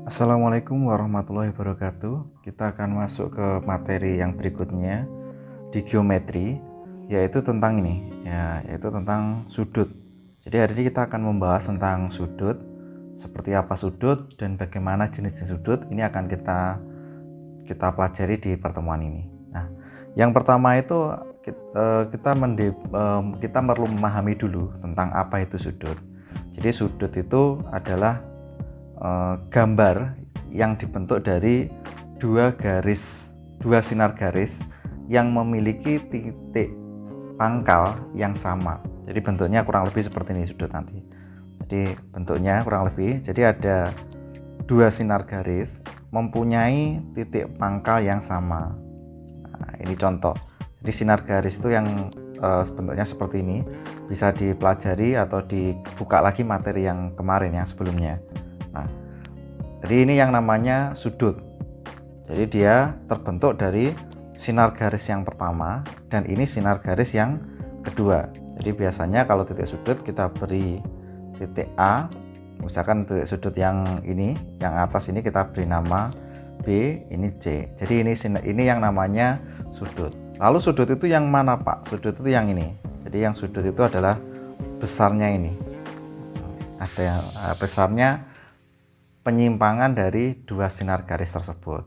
Assalamualaikum warahmatullahi wabarakatuh. Kita akan masuk ke materi yang berikutnya di geometri, yaitu tentang ini, yaitu tentang sudut. Jadi hari ini kita akan membahas tentang sudut, seperti apa sudut dan bagaimana jenis sudut. Ini akan kita pelajari di pertemuan ini. Nah, yang pertama itu kita perlu memahami dulu tentang apa itu sudut. Jadi sudut itu adalah gambar yang dibentuk dari dua sinar garis yang memiliki titik pangkal yang sama. Jadi bentuknya kurang lebih seperti ini sudut nanti. Jadi bentuknya kurang lebih, jadi ada dua sinar garis mempunyai titik pangkal yang sama. Nah, ini contoh. Jadi sinar garis itu yang bentuknya seperti ini bisa dipelajari atau dibuka lagi materi yang kemarin yang sebelumnya. Nah, jadi ini yang namanya sudut. Jadi dia terbentuk dari sinar garis yang pertama dan ini sinar garis yang kedua. Jadi biasanya kalau titik sudut kita beri titik A, misalkan titik sudut yang ini, yang atas ini kita beri nama B, ini C. Jadi ini yang namanya sudut. Lalu sudut itu yang mana, Pak? Sudut itu yang ini. Jadi yang sudut itu adalah besarnya ini. Ada yang besarnya penyimpangan dari dua sinar garis tersebut.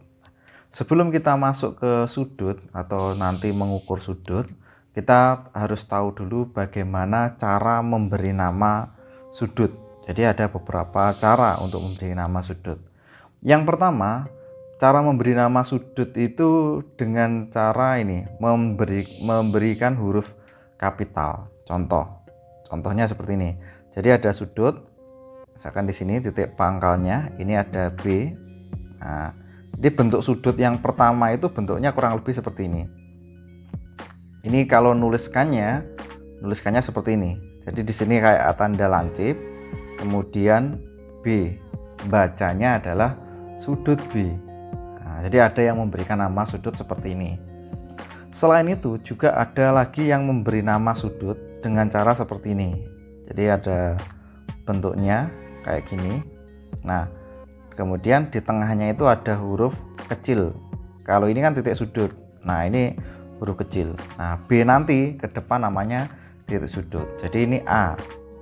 Sebelum kita masuk ke sudut atau nanti mengukur sudut, kita harus tahu dulu bagaimana cara memberi nama sudut. Jadi ada beberapa cara untuk memberi nama sudut. Yang pertama, cara memberi nama sudut itu dengan cara ini, memberikan huruf kapital. Contohnya seperti ini. Jadi ada sudut, misalkan di sini titik pangkalnya, ini ada B. Nah, jadi bentuk sudut yang pertama itu bentuknya kurang lebih seperti ini. Ini kalau nuliskannya seperti ini. Jadi di sini kayak tanda lancip, kemudian B, bacanya adalah sudut B. Nah, jadi ada yang memberikan nama sudut seperti ini. Selain itu juga ada lagi yang memberi nama sudut dengan cara seperti ini. Jadi ada bentuknya kayak gini. Nah, kemudian di tengahnya itu ada huruf kecil. Kalau ini kan titik sudut. Nah, ini huruf kecil. Nah, B nanti ke depan namanya titik sudut. Jadi ini A.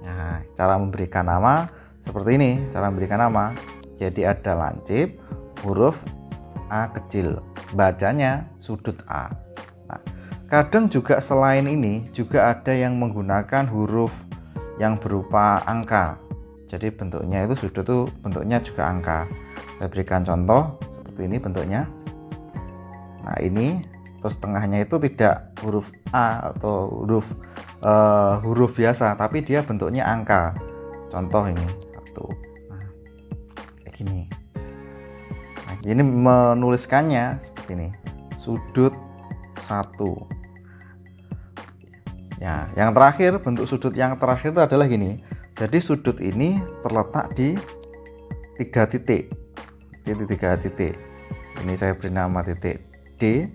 Nah, cara memberikan nama seperti ini. Cara memberikan nama. Jadi ada lancip, huruf A kecil. Bacanya sudut A. Nah, kadang juga selain ini juga ada yang menggunakan huruf yang berupa angka. Jadi bentuknya itu sudut itu bentuknya juga angka. Saya berikan contoh seperti ini bentuknya. Nah, ini terus tengahnya itu tidak huruf A atau huruf biasa, tapi dia bentuknya angka. Contoh ini 1. Nah, kayak gini. Nah, ini menuliskannya seperti ini. Sudut 1. Ya, yang terakhir, bentuk sudut yang terakhir itu adalah gini. Jadi sudut ini terletak di 3 titik. Di 3 titik. Ini saya beri nama titik D.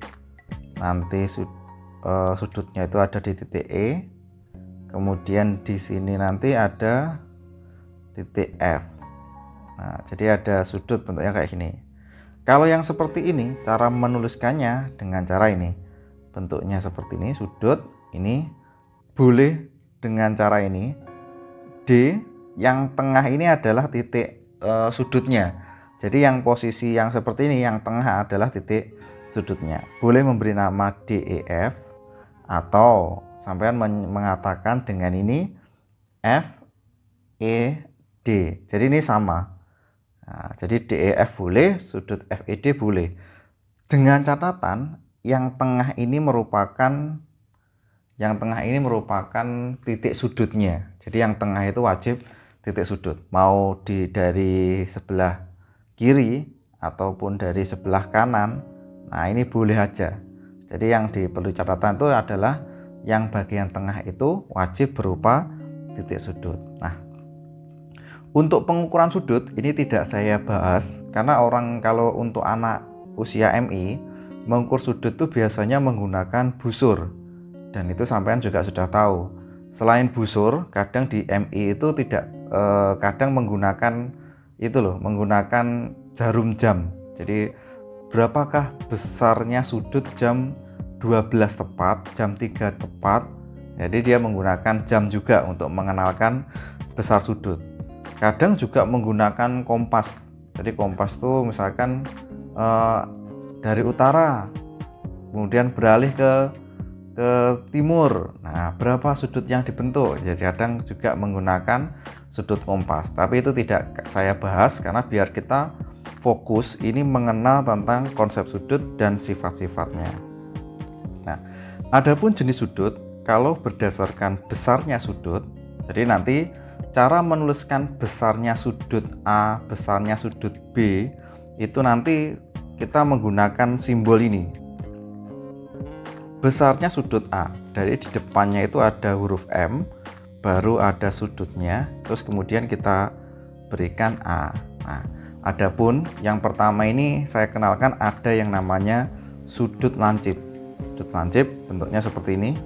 Nanti sudutnya itu ada di titik E. Kemudian di sini nanti ada titik F. Nah, jadi ada sudut bentuknya kayak gini. Kalau yang seperti ini, cara menuliskannya dengan cara ini. Bentuknya seperti ini, sudut ini boleh dengan cara ini. D yang tengah ini adalah titik sudutnya. Jadi yang posisi yang seperti ini, yang tengah adalah titik sudutnya. Boleh memberi nama DEF atau sampean mengatakan dengan ini FED. Jadi ini sama. Nah, jadi DEF boleh, sudut FED boleh. Dengan catatan yang tengah ini merupakan titik sudutnya. Jadi yang tengah itu wajib titik sudut. Mau dari sebelah kiri ataupun dari sebelah kanan. Nah, ini boleh aja. Jadi yang perlu catatan itu adalah yang bagian tengah itu wajib berupa titik sudut. Nah, untuk pengukuran sudut ini tidak saya bahas karena kalau untuk anak usia MI mengukur sudut itu biasanya menggunakan busur. Dan itu sampean juga sudah tahu. Selain busur, kadang di MI itu kadang menggunakan jarum jam. Jadi berapakah besarnya sudut jam 12 tepat, jam 3 tepat. Jadi dia menggunakan jam juga untuk mengenalkan besar sudut. Kadang juga menggunakan kompas. Jadi kompas itu misalkan dari utara kemudian beralih ke timur. Nah, berapa sudut yang dibentuk? Jadi kadang juga menggunakan sudut kompas. Tapi itu tidak saya bahas karena biar kita fokus ini mengenal tentang konsep sudut dan sifat-sifatnya. Nah, adapun jenis sudut kalau berdasarkan besarnya sudut, jadi nanti cara menuliskan besarnya sudut A, besarnya sudut B itu nanti kita menggunakan simbol ini. Besarnya sudut A, dari di depannya itu ada huruf M, baru ada sudutnya, terus kemudian kita berikan A. Nah, adapun yang pertama ini saya kenalkan ada yang namanya sudut lancip. Sudut lancip bentuknya seperti ini.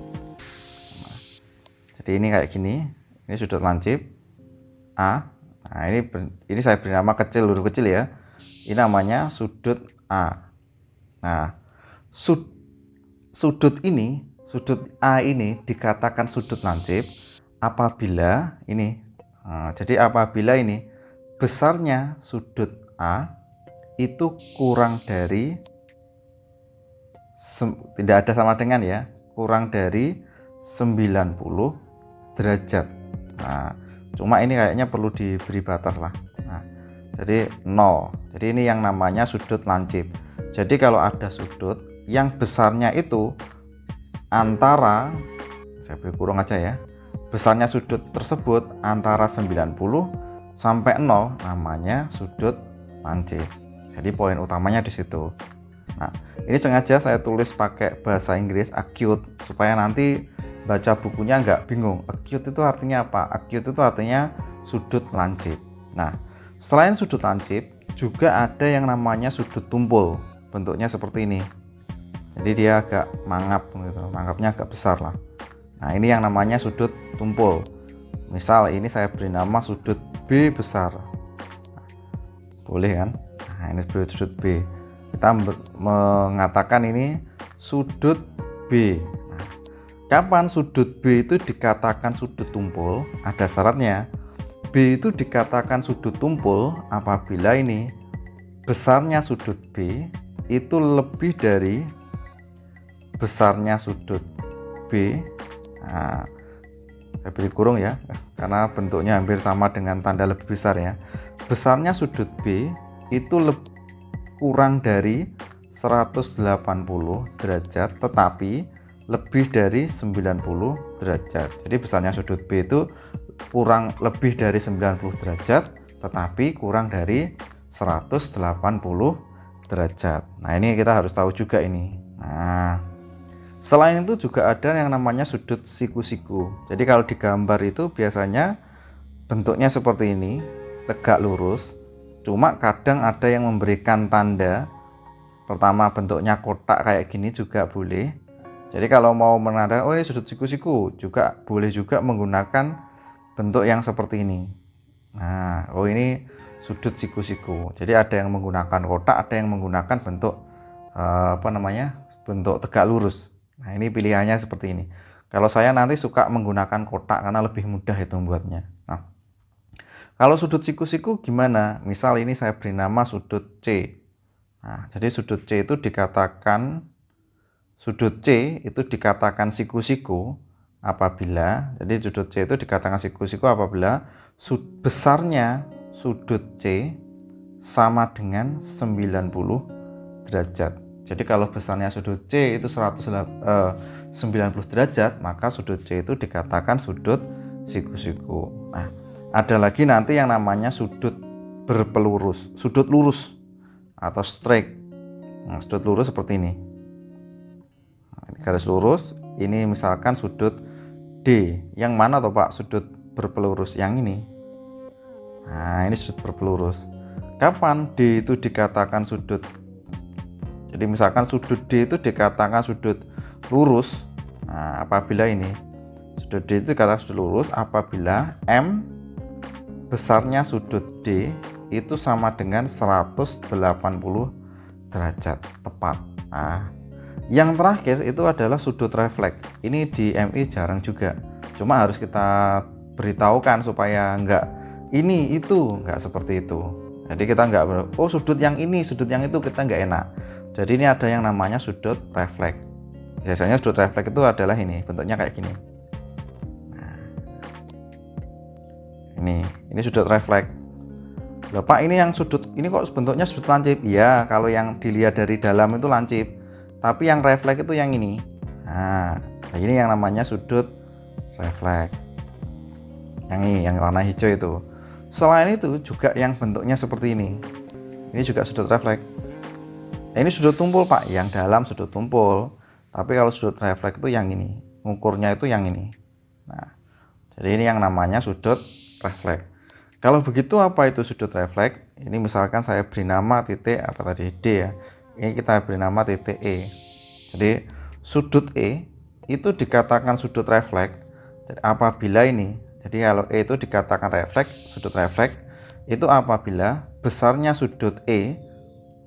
Nah, jadi ini kayak gini, ini sudut lancip A. Nah, ini saya beri nama kecil, huruf kecil ya. Ini namanya sudut A. Nah, sudut A ini dikatakan sudut lancip apabila ini. Jadi apabila ini besarnya sudut A itu kurang dari, tidak ada sama dengan ya, kurang dari 90 derajat. Nah, cuma ini kayaknya perlu diberi batas lah. Nah, jadi 0. Jadi ini yang namanya sudut lancip. Jadi kalau ada sudut yang besarnya itu antara, saya beri kurung aja ya, besarnya sudut tersebut antara 90 sampai 0 namanya sudut lancip. Jadi poin utamanya di situ. Nah, ini sengaja saya tulis pakai bahasa Inggris acute supaya nanti baca bukunya nggak bingung. Acute itu artinya apa? Acute itu artinya sudut lancip. Nah, selain sudut lancip juga ada yang namanya sudut tumpul. Bentuknya seperti ini. Jadi dia agak mangap gitu, mangapnya agak besar lah. Nah, ini yang namanya sudut tumpul. Misal ini saya beri nama sudut B besar. Boleh kan? Nah, ini sudut B. Kita mengatakan ini sudut B. Nah, kapan sudut B itu dikatakan sudut tumpul? Ada syaratnya. B itu dikatakan sudut tumpul apabila ini besarnya sudut B itu lebih dari besarnya sudut B. Nah, saya beri kurung ya karena bentuknya hampir sama dengan tanda lebih besar ya. Besarnya sudut B itu kurang dari 180 derajat tetapi lebih dari 90 derajat. Jadi besarnya sudut B itu kurang lebih dari 90 derajat tetapi kurang dari 180 derajat. Nah, ini kita harus tahu juga ini. Nah, selain itu juga ada yang namanya sudut siku-siku. Jadi kalau digambar itu biasanya bentuknya seperti ini, tegak lurus. Cuma kadang ada yang memberikan tanda. Pertama bentuknya kotak kayak gini juga boleh. Jadi kalau mau menandakan oh ini sudut siku-siku juga boleh juga menggunakan bentuk yang seperti ini. Nah, oh ini sudut siku-siku. Jadi ada yang menggunakan kotak, ada yang menggunakan bentuk bentuk tegak lurus. Nah, ini pilihannya seperti ini. Kalau saya nanti suka menggunakan kotak karena lebih mudah itu membuatnya. Nah, kalau sudut siku-siku gimana? Misal ini saya beri nama sudut C. Nah, jadi sudut C itu dikatakan siku-siku apabila, jadi sudut C itu dikatakan siku-siku apabila besarnya sudut C sama dengan 90 derajat. Jadi kalau besarnya sudut C itu 90 derajat, maka sudut C itu dikatakan sudut siku-siku. Nah, ada lagi nanti yang namanya sudut berpelurus, sudut lurus atau straight. Nah, sudut lurus seperti ini. Nah, garis lurus, ini misalkan sudut D. Yang mana toh Pak sudut berpelurus? Yang ini. Nah, ini sudut berpelurus. Kapan D itu dikatakan sudut? Jadi misalkan sudut D itu dikatakan sudut lurus. Nah, apabila ini sudut D itu dikatakan sudut lurus apabila M besarnya sudut D itu sama dengan 180 derajat tepat. Nah, yang terakhir itu adalah sudut refleks. Ini di MI jarang juga, cuma harus kita beritahukan supaya enggak ini itu, enggak seperti itu. Jadi kita enggak, oh sudut yang ini, sudut yang itu, kita enggak enak. Jadi ini ada yang namanya sudut refleks. Biasanya sudut refleks itu adalah ini, bentuknya kayak gini. Nah, ini sudut refleks. Loh Pak, ini yang sudut ini kok bentuknya sudut lancip? Iya, kalau yang dilihat dari dalam itu lancip, tapi yang refleks itu yang ini. Nah, ini yang namanya sudut refleks. Yang ini, yang warna hijau itu. Selain itu juga yang bentuknya seperti ini juga sudut refleks. Nah, ini sudut tumpul Pak, yang dalam sudut tumpul. Tapi kalau sudut refleks itu yang ini, ukurnya itu yang ini. Nah, jadi ini yang namanya sudut refleks. Kalau begitu apa itu sudut refleks? Ini misalkan saya beri nama titik apa tadi, D ya. Ini kita beri nama titik E. Jadi sudut E itu dikatakan sudut refleks apabila ini. Jadi kalau E itu dikatakan refleks, sudut refleks itu apabila besarnya sudut E,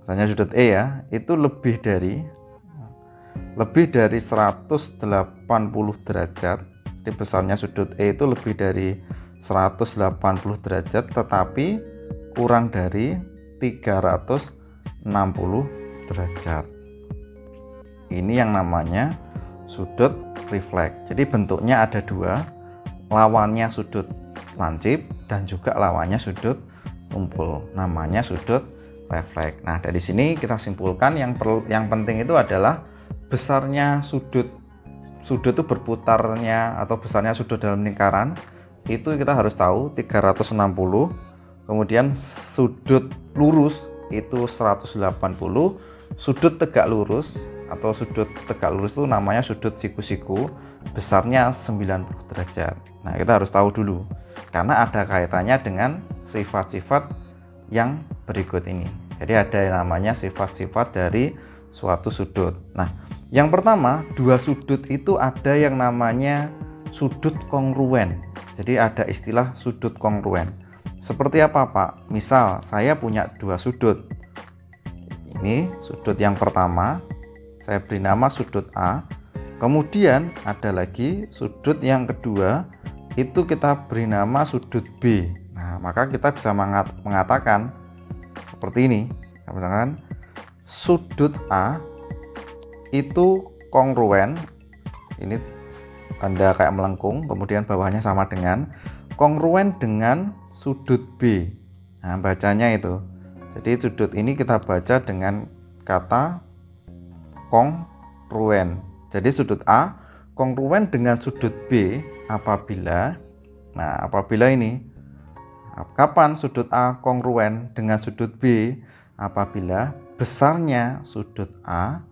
besarnya sudut E ya, itu lebih dari 180 derajat. Jadi besarnya sudut E itu lebih dari 180 derajat, tetapi kurang dari 360 derajat. Ini yang namanya sudut refleks. Jadi bentuknya ada dua, lawannya sudut lancip dan juga lawannya sudut tumpul. Namanya sudut refleks. Nah, dari sini kita simpulkan yang penting itu adalah besarnya sudut itu berputarnya atau besarnya sudut dalam lingkaran itu kita harus tahu 360. Kemudian sudut lurus itu 180. Sudut tegak lurus atau sudut tegak lurus itu namanya sudut siku-siku, besarnya 90 derajat. Nah, kita harus tahu dulu karena ada kaitannya dengan sifat-sifat yang berikut ini. Jadi ada yang namanya sifat-sifat dari suatu sudut. Nah, yang pertama, dua sudut itu ada yang namanya sudut kongruen. Jadi ada istilah sudut kongruen. Seperti apa Pak? Misal saya punya dua sudut. Ini sudut yang pertama, saya beri nama sudut A. Kemudian ada lagi sudut yang kedua, itu kita beri nama sudut B. Nah, maka kita bisa mengatakan seperti ini. Misalkan sudut A itu kongruen, ini tanda kayak melengkung, kemudian bawahnya sama dengan kongruen dengan sudut B. Nah, bacanya itu. Jadi sudut ini kita baca dengan kata kongruen. Jadi sudut A kongruen dengan sudut B apabila, nah apabila ini, kapan sudut A kongruen dengan sudut B? Apabila besarnya sudut A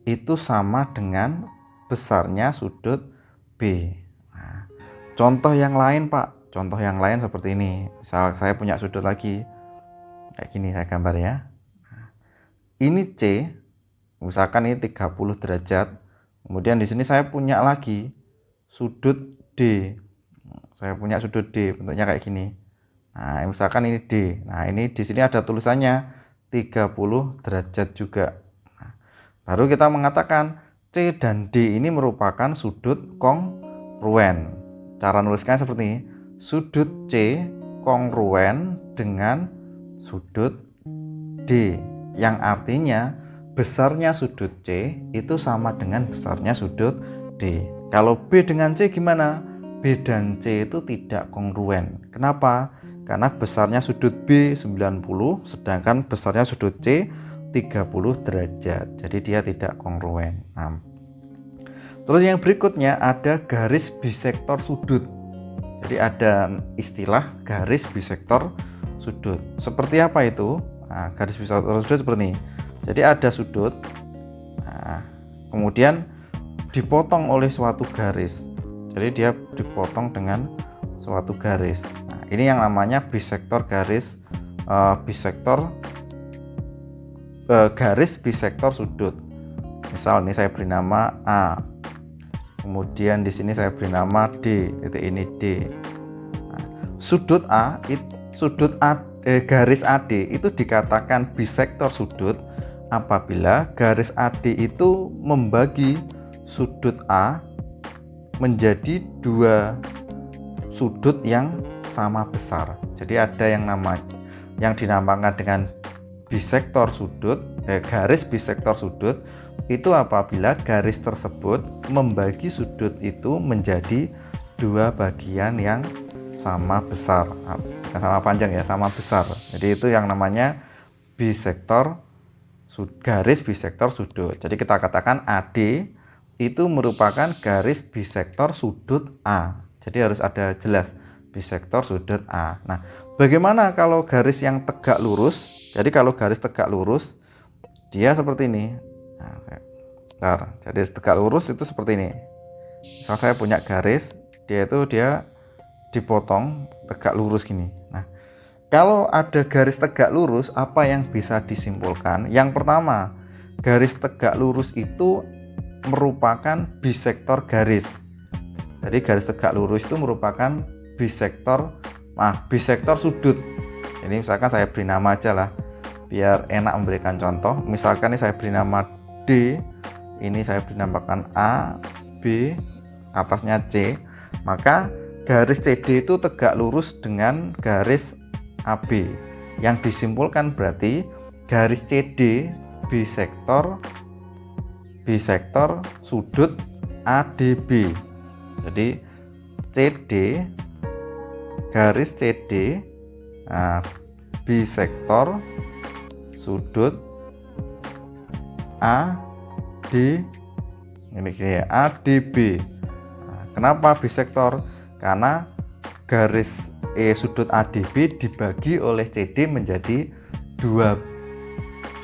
itu sama dengan besarnya sudut B. Nah, contoh yang lain Pak, contoh yang lain seperti ini. Misal saya punya sudut lagi kayak gini, saya gambar ya. Ini C, misalkan ini 30 derajat. Kemudian di sini saya punya lagi sudut D. Saya punya sudut D, bentuknya kayak gini. Nah, misalkan ini D. Nah, ini di sini ada tulisannya 30 derajat juga. Nah, baru kita mengatakan C dan D ini merupakan sudut kongruen. Cara nuliskan seperti ini. Sudut C kongruen dengan sudut D, yang artinya besarnya sudut C itu sama dengan besarnya sudut D. Kalau B dengan C gimana? B dan C itu tidak kongruen. Kenapa? Karena besarnya sudut B 90, sedangkan besarnya sudut C 30 derajat. Jadi dia tidak kongruen. Nah, terus yang berikutnya ada garis bisektor sudut. Jadi ada istilah garis bisektor sudut. Seperti apa itu? Nah, garis bisektor sudut seperti ini. Jadi ada sudut, nah, kemudian dipotong oleh suatu garis. Jadi dia dipotong dengan suatu garis. Nah, ini yang namanya bisektor garis garis bisektor sudut. Misal ini saya beri nama A. Kemudian di sini saya beri nama D. Titik ini D. Nah, sudut garis AD itu dikatakan bisektor sudut apabila garis AD itu membagi sudut A menjadi dua sudut yang sama besar. Jadi ada yang dinamakan dengan bisektor sudut, garis bisektor sudut itu apabila garis tersebut membagi sudut itu menjadi dua bagian yang sama besar, bukan sama panjang ya, sama besar. Jadi itu yang namanya bisektor garis bisektor sudut. Jadi kita katakan AD itu merupakan garis bisektor sudut A. Jadi harus ada jelas bisektor sudut A. Nah, bagaimana kalau garis yang tegak lurus? Jadi kalau garis tegak lurus dia seperti ini. Nah, jadi tegak lurus itu seperti ini. Misal saya punya garis, dia dipotong tegak lurus gini. Nah, kalau ada garis tegak lurus, apa yang bisa disimpulkan? Yang pertama, garis tegak lurus itu merupakan bisektor garis. Jadi garis tegak lurus itu merupakan bisektor sudut. Ini misalkan saya beri nama aja lah, biar enak memberikan contoh. Misalkan ini saya beri nama D, ini saya beri namakan A, B, atasnya C. Maka garis CD itu tegak lurus dengan garis AB. Yang disimpulkan berarti garis CD bisektor sudut ADB. Jadi CD, garis CD, bisektor sudut AD, ini kayak ADB. Kenapa bisektor? Karena garis sudut ADB dibagi oleh CD menjadi dua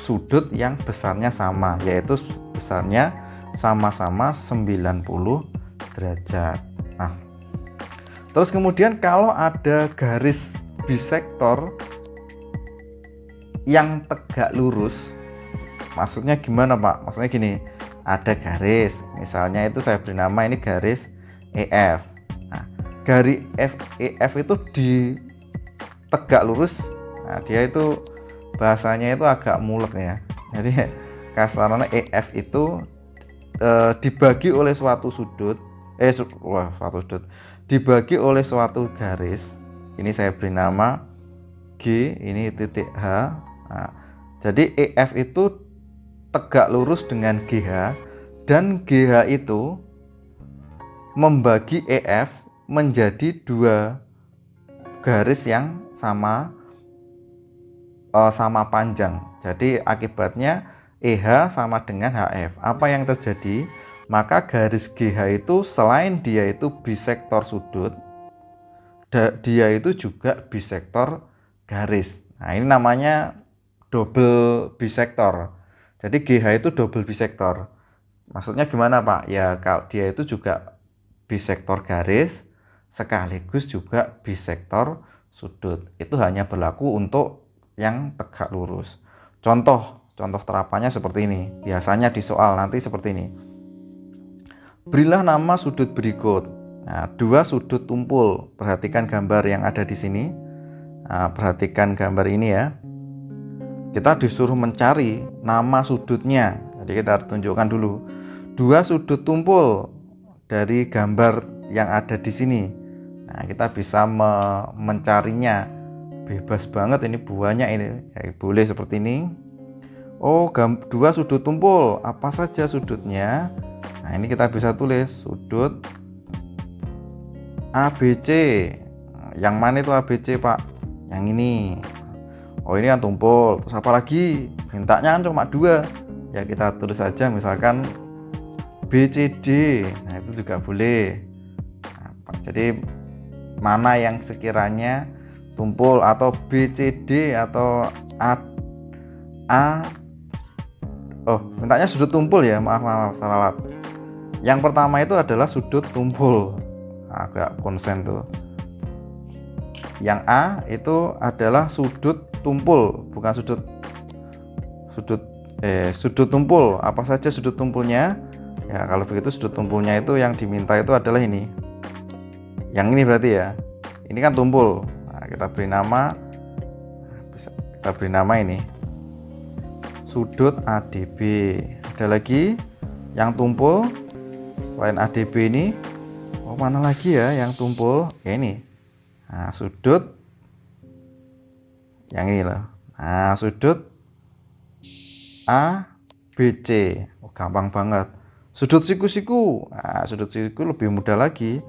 sudut yang besarnya sama, yaitu besarnya sama-sama 90 derajat. Nah, terus kemudian kalau ada garis bisektor yang tegak lurus, maksudnya gimana Pak? Maksudnya gini, ada garis, misalnya itu saya beri nama ini garis EF. Nah, garis EF itu di tegak lurus. Nah, dia itu bahasanya itu agak mulet ya. Jadi kasarannya EF itu dibagi oleh suatu sudut, dibagi oleh suatu garis. Ini saya beri nama G, ini titik H. Nah, jadi EF itu tegak lurus dengan GH, dan GH itu membagi EF menjadi dua garis yang sama panjang. Jadi akibatnya EH sama dengan HF. Apa yang terjadi? Maka garis GH itu selain dia itu bisektor sudut, dia itu juga bisektor garis. Nah, ini namanya double bisektor. Jadi GH itu double bisektor. Maksudnya gimana Pak? Ya kalau dia itu juga bisektor garis sekaligus juga bisektor sudut. Itu hanya berlaku untuk yang tegak lurus. Contoh terapannya seperti ini. Biasanya di soal nanti seperti ini. Berilah nama sudut berikut. Nah, dua sudut tumpul. Perhatikan gambar yang ada di sini. Nah, perhatikan gambar ini ya. Kita disuruh mencari nama sudutnya. Jadi kita tunjukkan dulu. Dua sudut tumpul dari gambar yang ada di sini. Nah, kita bisa mencarinya. Bebas banget ini buahnya ini. Ya, boleh seperti ini. Oh, dua sudut tumpul. Apa saja sudutnya? Nah, ini kita bisa tulis sudut ABC. Yang mana itu ABC, Pak? Yang ini. Oh, ini kan tumpul. Terus apa lagi? Mintanya kan cuma dua. Ya, kita tulis saja misalkan BCD. Nah, itu juga boleh. Nah, jadi mana yang sekiranya tumpul, atau BCD atau A. Oh, mintanya sudut tumpul ya. Maaf, salah. Yang pertama itu adalah sudut tumpul. Agak konsen tuh. Yang A itu adalah sudut tumpul, bukan sudut tumpul. Apa saja sudut tumpulnya? Ya, kalau begitu sudut tumpulnya itu yang diminta itu adalah ini. Yang ini berarti ya. Ini kan tumpul. Nah, kita beri nama kita beri nama ini sudut ADB. Ada lagi yang tumpul selain ADB ini. Oh, mana lagi ya yang tumpul? Ya ini. Nah, sudut yang ini loh. Nah, sudut ABC. Oh, gampang banget. Sudut siku-siku. Nah, sudut siku lebih mudah lagi.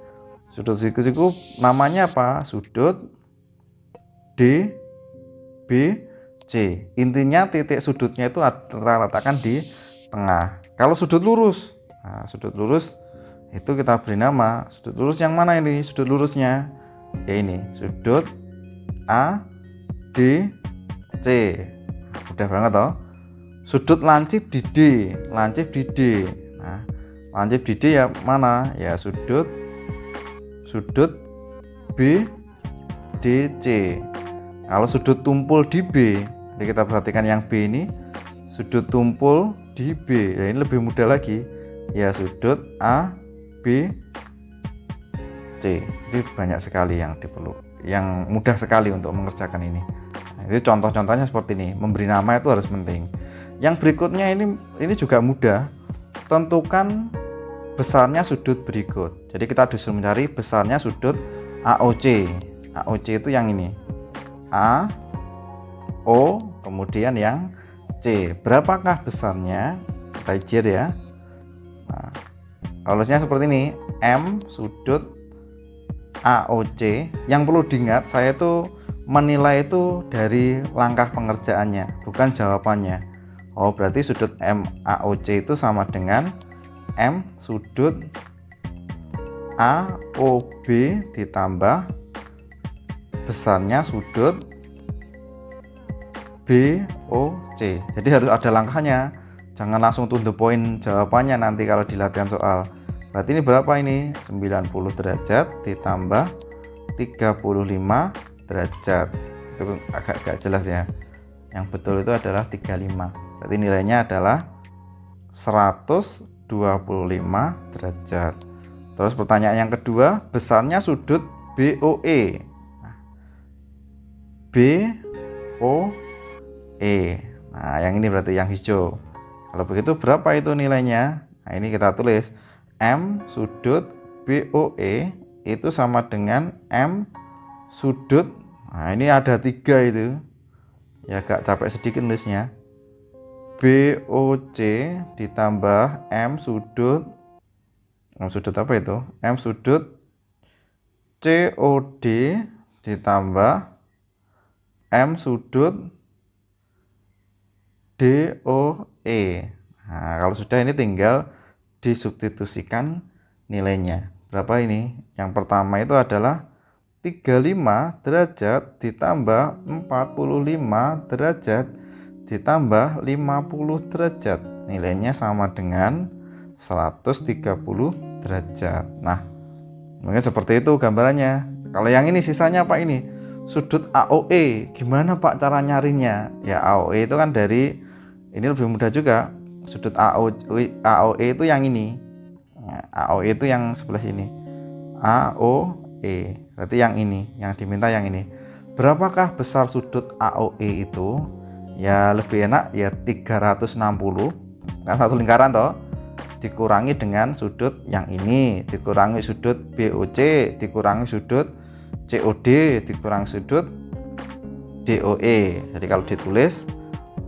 Sudut siku-siku namanya apa? Sudut DBC. Intinya titik sudutnya itu kita letakkan di tengah. Kalau sudut lurus, nah, sudut lurus itu kita beri nama sudut lurus yang mana ini? Sudut lurusnya ya ini, sudut ADC. Udah banget toh. Sudut lancip di D, lancip di D. Nah, lancip di D ya mana? Ya sudut BDC. Kalau sudut tumpul di B, jadi kita perhatikan yang B ini, sudut tumpul di B. Ya, ini lebih mudah lagi. Ya sudut ABC. Jadi banyak sekali yang mudah sekali untuk mengerjakan ini. Nah, itu contoh-contohnya seperti ini. Memberi nama itu harus penting. Yang berikutnya ini juga mudah. Tentukan besarnya sudut berikut. Jadi kita disuruh mencari besarnya sudut AOC. AOC itu yang ini. A, O, kemudian yang C. Berapakah besarnya? Kita ijir ya. Nah, rumusnya seperti ini. M sudut AOC. Yang perlu diingat, saya itu menilai itu dari langkah pengerjaannya, bukan jawabannya. Oh, berarti sudut MAOC itu sama dengan M sudut AOB ditambah besarnya sudut BOC. Jadi harus ada langkahnya. Jangan langsung to the point jawabannya nanti kalau di latihan soal. Berarti ini berapa ini? 90 derajat ditambah 35 derajat. Itu agak jelas ya. Yang betul itu adalah 35. Berarti nilainya adalah 125 derajat. Terus pertanyaan yang kedua, besarnya sudut BOE. BOE. Nah, yang ini berarti yang hijau. Kalau begitu berapa itu nilainya? Nah, ini kita tulis M sudut BOE itu sama dengan M sudut. Nah, ini ada 3 itu. Ya agak capek sedikit nulisnya. BOC ditambah M sudut apa itu? M sudut COD ditambah M sudut DOE. Nah, kalau sudah ini tinggal disubstitusikan nilainya. Berapa ini? Yang pertama itu adalah 35 derajat ditambah 45 derajat ditambah 50 derajat. Nilainya sama dengan 130 derajat. Nah, mungkin seperti itu gambarannya. Kalau yang ini sisanya apa ini? Sudut AOE. Gimana Pak cara nyarinya? Ya AOE itu kan dari ini lebih mudah juga. Sudut AOE itu yang ini. Nah, AOE itu yang sebelah sini. AOE. Berarti yang ini, yang diminta yang ini. Berapakah besar sudut AOE itu? Ya lebih enak ya 360. Kan satu lingkaran toh. Dikurangi dengan sudut yang ini, dikurangi sudut BOC, dikurangi sudut COD, dikurangi sudut DOE. Jadi kalau ditulis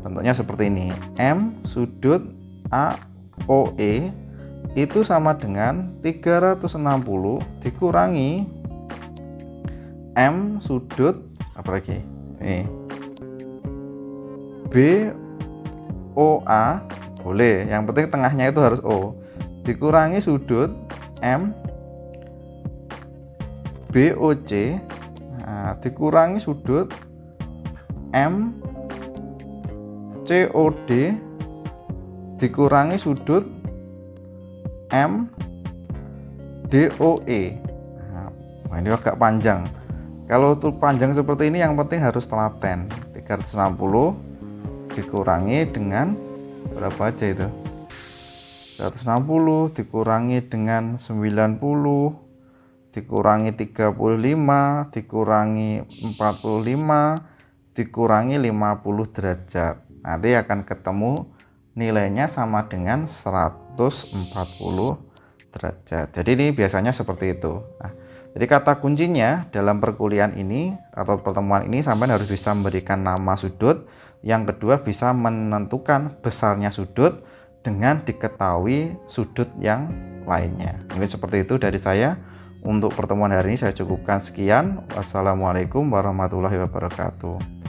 bentuknya seperti ini. M sudut AOE itu sama dengan 360 dikurangi M sudut apa lagi? Ini BOA boleh, yang penting tengahnya itu harus O, dikurangi sudut M BOC, nah, dikurangi sudut M COD, dikurangi sudut M DOE. Nah, ini agak panjang. Kalau untuk panjang seperti ini yang penting harus telaten. 360 dikurangi dengan berapa aja itu? 160 dikurangi dengan 90 dikurangi 35 dikurangi 45 dikurangi 50 derajat. Nanti akan ketemu nilainya sama dengan 140 derajat. Jadi ini biasanya seperti itu. Nah, jadi kata kuncinya dalam perkuliahan ini atau pertemuan ini sampai harus bisa memberikan nama sudut. Yang kedua bisa menentukan besarnya sudut dengan diketahui sudut yang lainnya. Mungkin seperti itu dari saya. Untuk pertemuan hari ini saya cukupkan sekian. Wassalamualaikum warahmatullahi wabarakatuh.